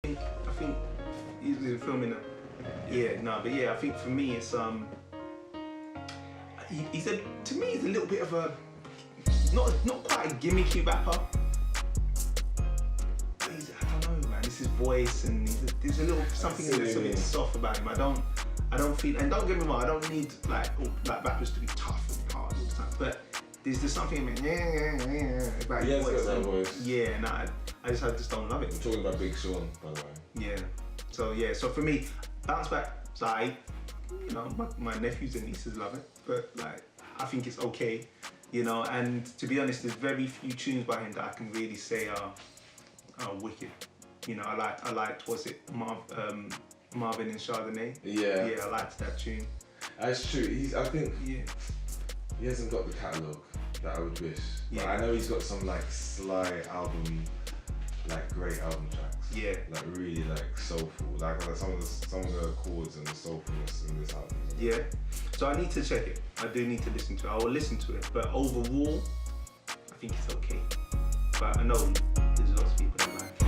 I think he's filming now. Yeah, no, but yeah, I think for me it's he's to me he's a little bit of a not quite a gimmicky rapper. But I don't know, man. It's his voice and there's a little something that's a bit soft about him. I don't feel, and don't get me wrong, I don't need like rappers to be tough and hard all the time, but there's just something about his voice. Got that voice. Yeah, nah, I just don't love it. I'm talking about Big Sean, by the way. Yeah. So for me, Bounce Back Side, you know, my nephews and nieces love it, but like I think it's okay, you know. And to be honest, there's very few tunes by him that I can really say are wicked. You know, I liked was it Marvin and Chardonnay? Yeah, I liked that tune. That's true. I think he hasn't got the catalogue that I would wish. But I know he's got some like sly album, like great album tracks. Yeah. Like really like soulful. Like some of the chords and the soulfulness in this album. Yeah. So I need to check it. I do need to listen to it. I will listen to it. But overall, I think it's okay. But I know there's lots of people that like it.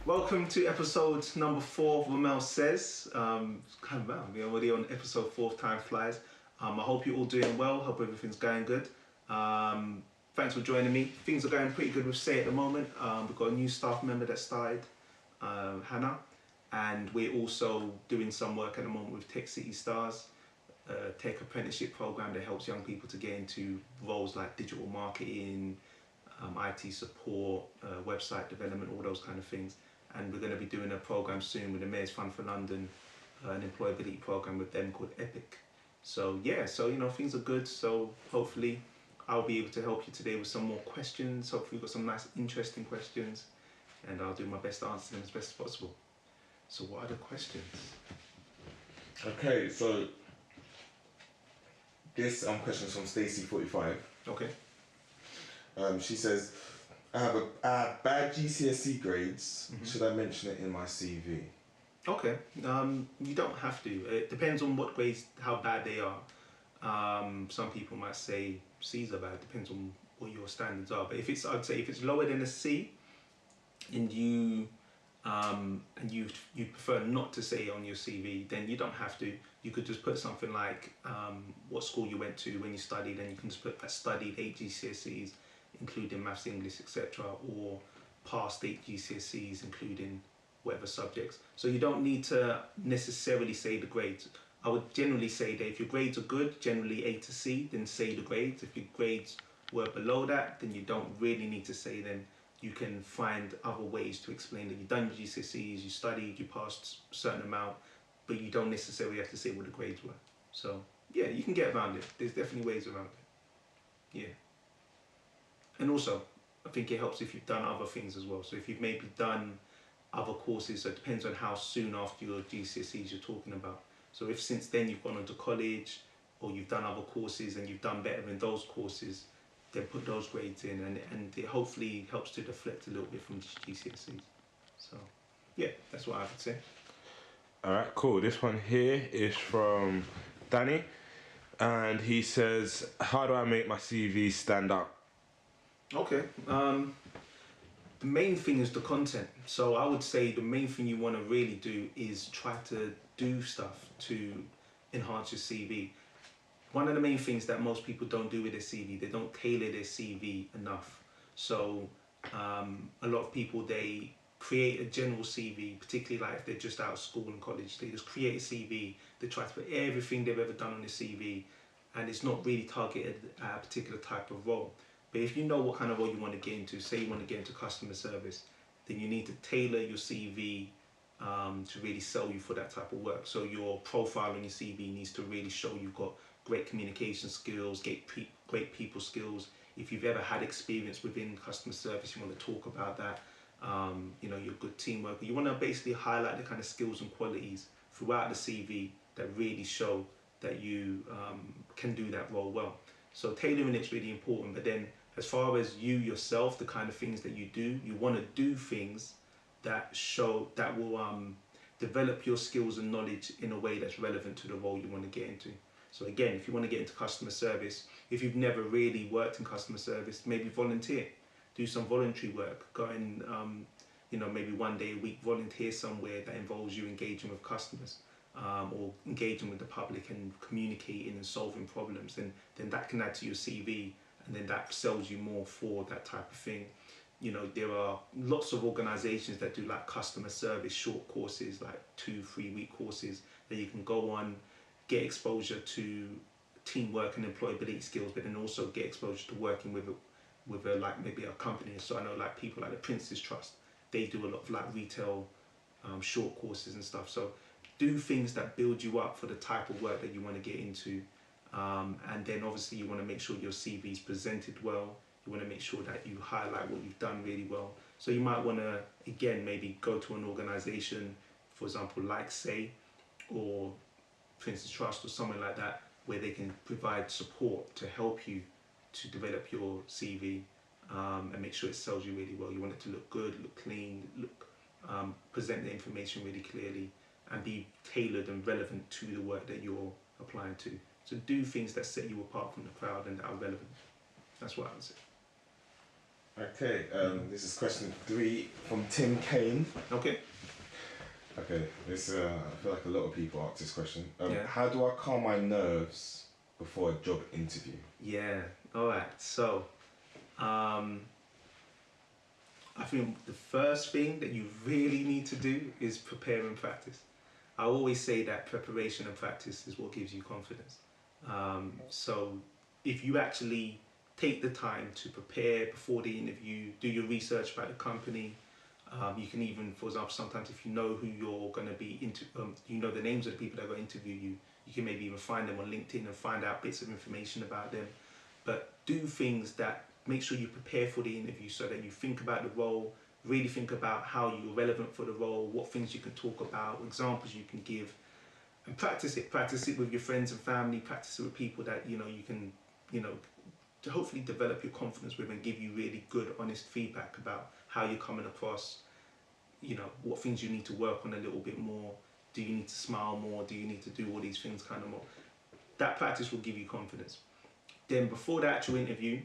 Welcome to episode number 4 of Rommell SAY's. Kind of bad. We're already on episode 4 of Time Flies. I hope you're all doing well. Hope everything's going good. Thanks for joining me. Things are going pretty good with Say at the moment. We've got a new staff member that started, Hannah, and we're also doing some work at the moment with Tech City Stars, tech apprenticeship program that helps young people to get into roles like digital marketing, IT support, website development, all those kind of things. And we're going to be doing a program soon with the Mayor's Fund for London, an employability program with them called Epic. So yeah, so you know, things are good. So hopefully I'll be able to help you today with some more questions. Hopefully we've got some nice interesting questions and I'll do my best to answer them as best as possible. So what are the questions? Okay, so this question's from Stacey45. Okay. She says, I have bad GCSE grades. Mm-hmm. Should I mention it in my CV? Okay. You don't have to. It depends on what grades, how bad they are. Some people might say C's are bad. It depends on what your standards are. But I'd say if it's lower than a C, and you prefer not to say on your CV, then you don't have to. You could just put something like what school you went to when you studied, and you can just put I studied 8 GCSEs, including maths, English, etc., or past 8 GCSEs, including whatever subjects. So you don't need to necessarily say the grades. I would generally say that if your grades are good, generally A to C, then say the grades. If your grades were below that, then you don't really need to say them. You can find other ways to explain that you've done your GCSEs, you studied, you passed a certain amount, but you don't necessarily have to say what the grades were. So yeah, you can get around it. There's definitely ways around it. Yeah. And also, I think it helps if you've done other things as well. So if you've maybe done other courses, so it depends on how soon after your GCSEs you're talking about. So if since then you've gone on to college, or you've done other courses and you've done better in those courses, then put those grades in, and it hopefully helps to deflect a little bit from GCSEs. So yeah, that's what I would say. Alright, cool. This one here is from Danny, and he says, how do I make my CV stand out? Okay, the main thing is the content. So I would say the main thing you want to really do is try to do stuff to enhance your CV. One of the main things that most people don't do with their CV, they don't tailor their CV enough. So a lot of people, they create a general CV, particularly like if they're just out of school and college, they just create a CV, they try to put everything they've ever done on their CV, and it's not really targeted at a particular type of role. But if you know what kind of role you want to get into, say you want to get into customer service, then you need to tailor your CV to really sell you for that type of work. So your profile on your CV needs to really show you've got great communication skills, great people skills. If you've ever had experience within customer service, you want to talk about that. You know, you're a good team worker. You want to basically highlight the kind of skills and qualities throughout the CV that really show that you can do that role well. So tailoring it's really important. But then as far as you yourself, the kind of things that you do, you want to do things that will develop your skills and knowledge in a way that's relevant to the role you want to get into. So again, if you want to get into customer service, if you've never really worked in customer service, maybe volunteer, do some voluntary work, go and maybe 1 day a week volunteer somewhere that involves you engaging with customers, or engaging with the public and communicating and solving problems. And then that can add to your CV, and then that sells you more for that type of thing. There are lots of organizations that do like customer service short courses, like 2-3 week courses that you can go on, get exposure to teamwork and employability skills, but then also get exposure to working with like maybe a company. So I know like people like the Prince's Trust, they do a lot of like retail short courses and stuff. So do things that build you up for the type of work that you want to get into, and then obviously you want to make sure your CV is presented well. You want to make sure that you highlight what you've done really well. So you might want to, again, maybe go to an organization, for example, like SAY or Prince's Trust or something like that, where they can provide support to help you to develop your CV, and make sure it sells you really well. You want it to look good, look clean, present the information really clearly, and be tailored and relevant to the work that you're applying to. So do things that set you apart from the crowd and that are relevant. That's what I would say. Okay, this is question 3 from Tim Kane. Okay. Okay, this I feel like a lot of people ask this question. Yeah. How do I calm my nerves before a job interview? Yeah. All right. So, I think the first thing that you really need to do is prepare and practice. I always say that preparation and practice is what gives you confidence. So if you actually take the time to prepare before the interview, do your research about the company. You can even, for example, sometimes if you know who you're going to be you know the names of the people that are going to interview you, you can maybe even find them on LinkedIn and find out bits of information about them. But do things that make sure you prepare for the interview, so that you think about the role, really think about how you're relevant for the role, what things you can talk about, examples you can give, and practice it. Practice it with your friends and family, practice it with people that you can to hopefully develop your confidence with and give you really good, honest feedback about how you're coming across, what things you need to work on a little bit more. Do you need to smile more? Do you need to do all these things kind of more? That practice will give you confidence. Then before the actual interview,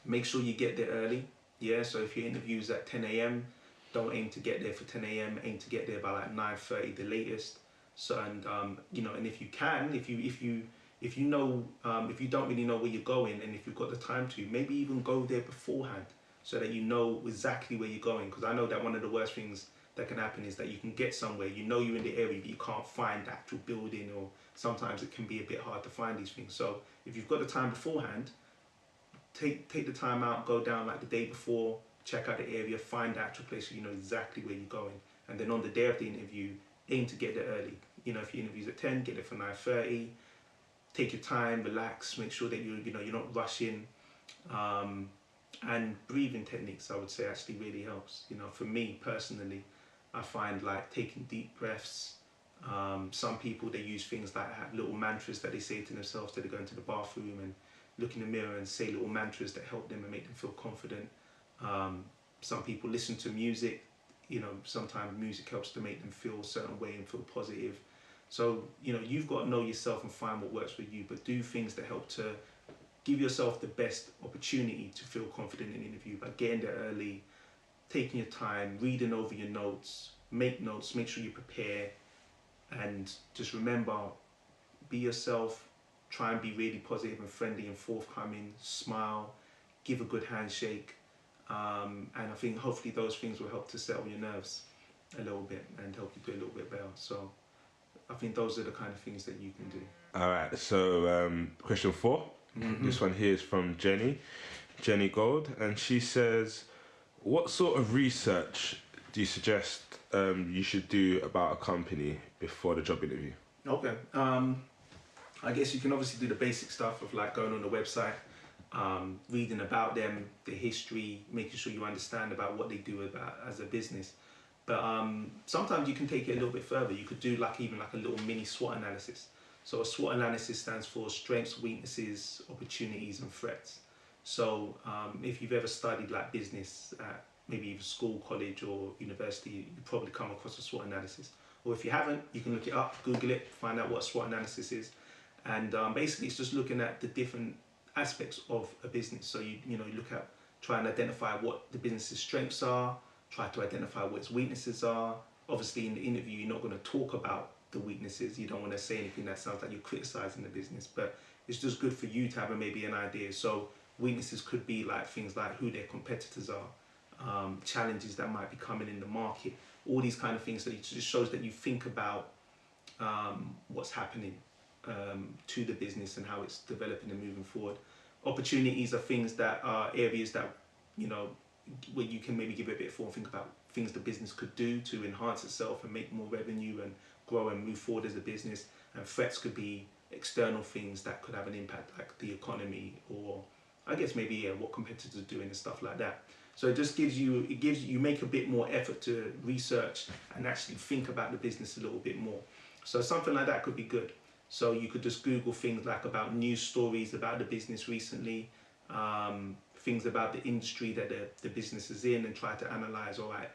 make sure you get there early. Yeah, so if your interview's at 10 a.m, don't aim to get there for 10 a.m, aim to get there by like 9:30 the latest. So, and and if you can, if you don't really know where you're going, and if you've got the time to, maybe even go there beforehand so that you know exactly where you're going. Because I know that one of the worst things that can happen is that you can get somewhere, you're in the area, but you can't find the actual building, or sometimes it can be a bit hard to find these things. So if you've got the time beforehand, take the time out, go down like the day before, check out the area, find the actual place so you know exactly where you're going. And then on the day of the interview, aim to get there early. If your interview's at 10, get there for 9:30. Take your time, relax, make sure that you're not rushing. And breathing techniques, I would say, actually really helps. For me personally, I find like taking deep breaths. Some people, they use things like little mantras that they say to themselves that they go into the bathroom and look in the mirror and say little mantras that help them and make them feel confident. Some people listen to music. Sometimes music helps to make them feel a certain way and feel positive. So, you've got to know yourself and find what works for you, but do things that help to give yourself the best opportunity to feel confident in the interview by getting there early, taking your time, reading over your notes, make notes, make sure you prepare, and just remember, be yourself, try and be really positive and friendly and forthcoming, smile, give a good handshake, and I think hopefully those things will help to settle your nerves a little bit and help you do a little bit better. So I think those are the kind of things that you can do. All right, so question 4. Mm-hmm. This one here is from Jenny Gold, and she says, what sort of research do you suggest you should do about a company before the job interview? Okay, I guess you can obviously do the basic stuff of like going on the website, reading about them, the history, making sure you understand about what they do as a business. But sometimes you can take it a little bit further. You could do even a little mini SWOT analysis. So a SWOT analysis stands for strengths, weaknesses, opportunities and threats. So if you've ever studied like business at maybe either school, college, or university, you probably come across a SWOT analysis. Or if you haven't, you can look it up, Google it, find out what a SWOT analysis is. And basically, it's just looking at the different aspects of a business. So you look at, try and identify what the business's strengths are, try to identify what its weaknesses are. Obviously, in the interview, you're not going to talk about the weaknesses. You don't want to say anything that sounds like you're criticizing the business, but it's just good for you to have maybe an idea. So weaknesses could be like things like who their competitors are, challenges that might be coming in the market, all these kind of things. So it just shows that you think about what's happening to the business and how it's developing and moving forward. Opportunities are things that are areas that, where you can maybe give it a bit of thought, think about things the business could do to enhance itself and make more revenue and grow and move forward as a business. And threats could be external things that could have an impact, like the economy, or I guess maybe what competitors are doing and stuff like that. So it just gives you, you make a bit more effort to research and actually think about the business a little bit more. So something like that could be good. So you could just Google things like about news stories about the business recently, things about the industry that the business is in, and try to analyze, all right,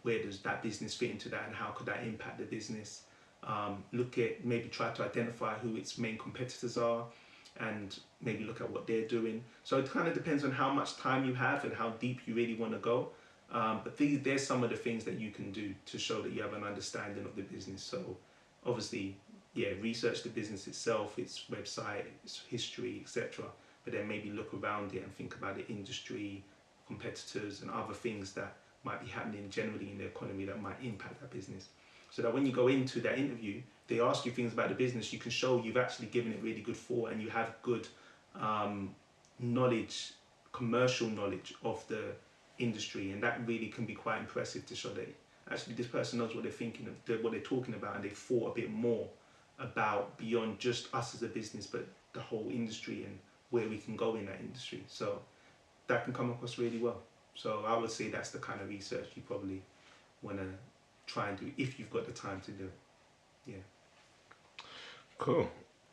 where does that business fit into that and how could that impact the business? Look at, maybe try to identify who its main competitors are and maybe look at what they're doing. So it kind of depends on how much time you have and how deep you really want to go. But there's some of the things that you can do to show that you have an understanding of the business. So obviously, research the business itself, its website, its history, etc. But then maybe look around it and think about the industry, competitors, and other things that might be happening generally in the economy that might impact that business. So that when you go into that interview, they ask you things about the business, you can show you've actually given it really good thought and you have good knowledge, commercial knowledge of the industry, and that really can be quite impressive to show that actually this person knows what they're thinking of, what they're talking about, and they've thought a bit more about beyond just us as a business, but the whole industry and where we can go in that industry. So that can come across really well. So I would say that's the kind of research you probably want to try and do if you've got the time to do it. Yeah. Cool.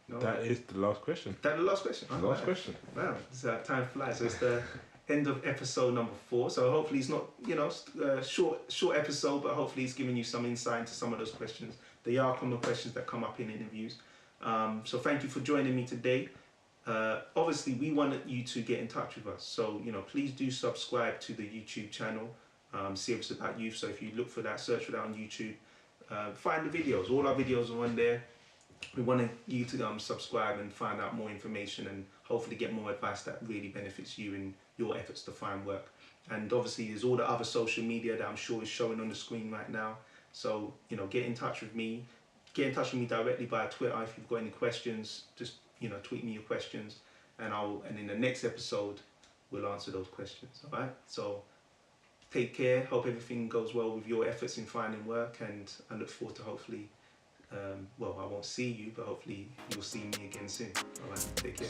No, That is the last question. That's the last question. The last question. Wow, time flies. So it's the end of episode number 4. So hopefully it's not, short episode, but hopefully it's giving you some insight into some of those questions. They are common questions that come up in interviews. So thank you for joining me today. Obviously, we wanted you to get in touch with us. So, please do subscribe to the YouTube channel, Serious About Youth. So if you look for that, search for that on YouTube, find the videos. All our videos are on there. We want you to subscribe and find out more information and hopefully get more advice that really benefits you in your efforts to find work. And obviously, there's all the other social media that I'm sure is showing on the screen right now. So, get in touch with me. Get in touch with me directly via Twitter if you've got any questions. Just tweet me your questions, and in the next episode we'll answer those questions. All right. So take care. Hope everything goes well with your efforts in finding work, and I look forward to hopefully. I won't see you, but hopefully you'll see me again soon. All right. Take care.